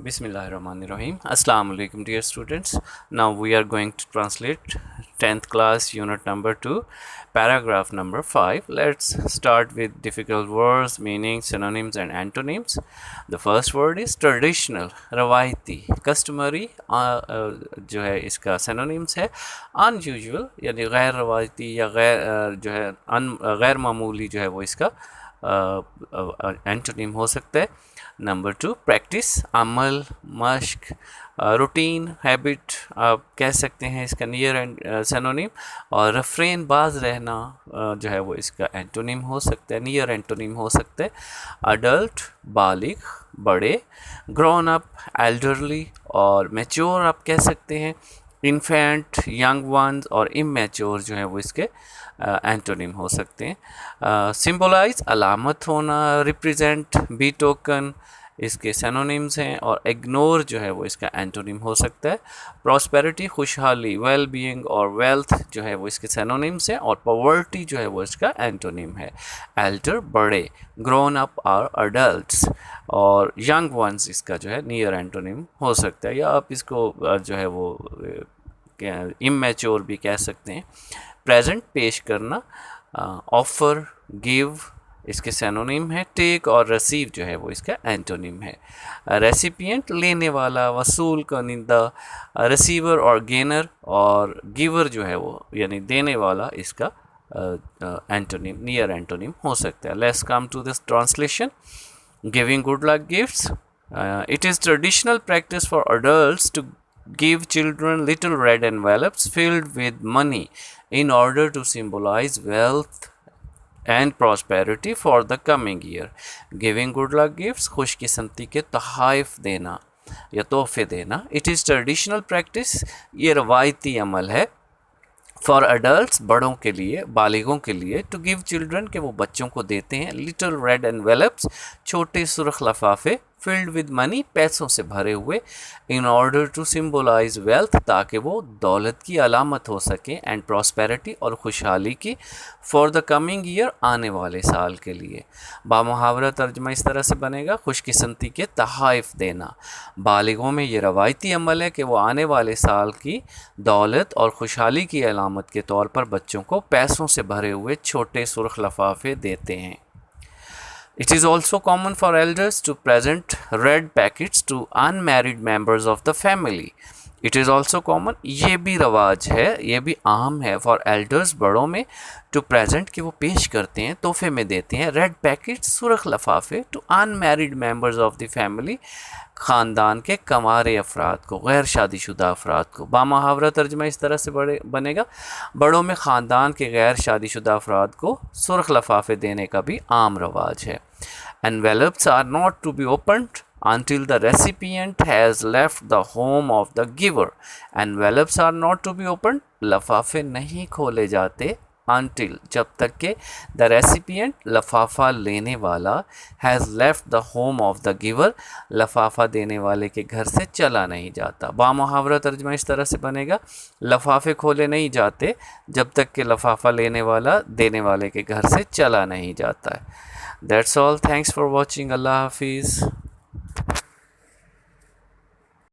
Bismillahirrahmanirrahim. Assalamu alaikum dear students. Now we are going to translate 10th class unit number 2 paragraph number 5. Let's start with difficult words, meanings, synonyms and antonyms. The first word is traditional, रवायती, customary जो है इसका synonyms है unusual यानी गैर रवायती या गैर मामूली जो है वो इसका एंटोनिम हो सकता है. नंबर 2 प्रैक्टिस, अमल, मश्क, रूटीन, हैबिट आप कह सकते हैं इसका नियर एंड सिनोनिम. और रेफ्रेन, बाज रहना जो है वो इसका एंटोनिम हो सकता है, नियर एंटोनिम हो सकता है. अडल्ट, बालिग, बड़े. ग्रोन अप, एल्डरली और मैच्योर आप कह सकते हैं. इन्फेंट, यंग वंस और इमेच्योर जो है वो इसके एंटोनिम हो सकते हैं. सिंबलाइज, अलामत होना, रिप्रेजेंट, बी टोकन इसके सिनोनिम्स हैं. और इग्नोर जो है वो इसका एंटोनिम हो सकता है. प्रॉस्पेरिटी, खुशहाली, वेल बीइंग और वेल्थ जो है वो इसके सिनोनिम्स हैं. और पॉवर्टी जो है वो इसका एंटोनिम है. एल्डर, बड़े. ग्रोन अप आर अडल्ट्स और यंग वंस इसका जो है नियर एंटोनिम हो सकता है, या आप इसको जो है वो इमेच्योर भी कह सकते हैं. प्रेजेंट, पेश करना. ऑफर, गिव इसके सिनोनिम है. टेक और रिसीव जो है वो इसका एंटोनिम है. रेसिपिएंट, लेने वाला, वसूल करनिंदा. रिसीवर और गेनर और गिवर जो है वो यानी देने वाला इसका एंटोनिम, नियर एंटोनिम हो सकता है. Let's come to this translation. Giving good luck gifts. It is traditional practice for adults to give children little red envelopes filled with money in order to symbolize wealth and prosperity for the coming year. Giving good luck gifts, खुशकिस्मती के तोहफ़े देना या तोहफे देना. It is traditional practice, ये रवायती अमल है. For adults, बड़ों के लिए, बालिगों के लिए. टू गिव चिल्ड्रन के वो बच्चों को देते हैं. लिटिल रेड एनवेलप्स, छोटे सुर्ख लफाफे. फिल्ड विद मनी, पैसों से भरे हुए. In order to symbolize wealth, ताकि वो दौलत की अलामत हो सके. एंड प्रॉस्पेरिटी और खुशहाली की. फॉर द कमिंग ईयर, आने वाले साल के लिए. बामुहावरा तर्जमा इस तरह से बनेगा, खुशकिस्मती के तोहफ़े देना. बालिगों में ये रवायती अमल है कि वो आने वाले साल की दौलत और खुशहाली की अलामत के तौर पर बच्चों को पैसों से भरे हुए छोटे सुर्ख लफाफे देते हैं. It is also common for elders to present red packets to unmarried members of the family. It is also common, ये भी रवाज है, ये भी आम है. फॉर एल्डर्स, बड़ों में. टू प्रेजेंट कि वो पेश करते हैं, तोहफे में देते हैं. रेड पैकेट, सुर्ख लफाफे. To unmarried members of the family, ख़ानदान के कमारे अफराद को, गैर शादीशुदा अफराद को. बामुहावरा तर्जमा इस तरह से बनेगा, बड़ों में ख़ानदान के गैर शादीशुदा अफराद को सुर्ख लफाफे देने का भी आम रवाज है. Envelopes are not to be opened until the recipient has left the home of the giver. Envelopes are not to be opened, लफाफे नहीं खोले जाते. until, जब तक के the recipient, लफाफा लेने वाला, has left the home of the giver, लफाफा देने वाले के घर से चला नहीं जाता. बामुहावरा तर्जमा इस तरह से बनेगा, लफाफे खोले नहीं जाते जब तक के लफाफा लेने वाला देने वाले के घर से चला नहीं जाता है. That's all. Thanks for watching. Allah Hafiz.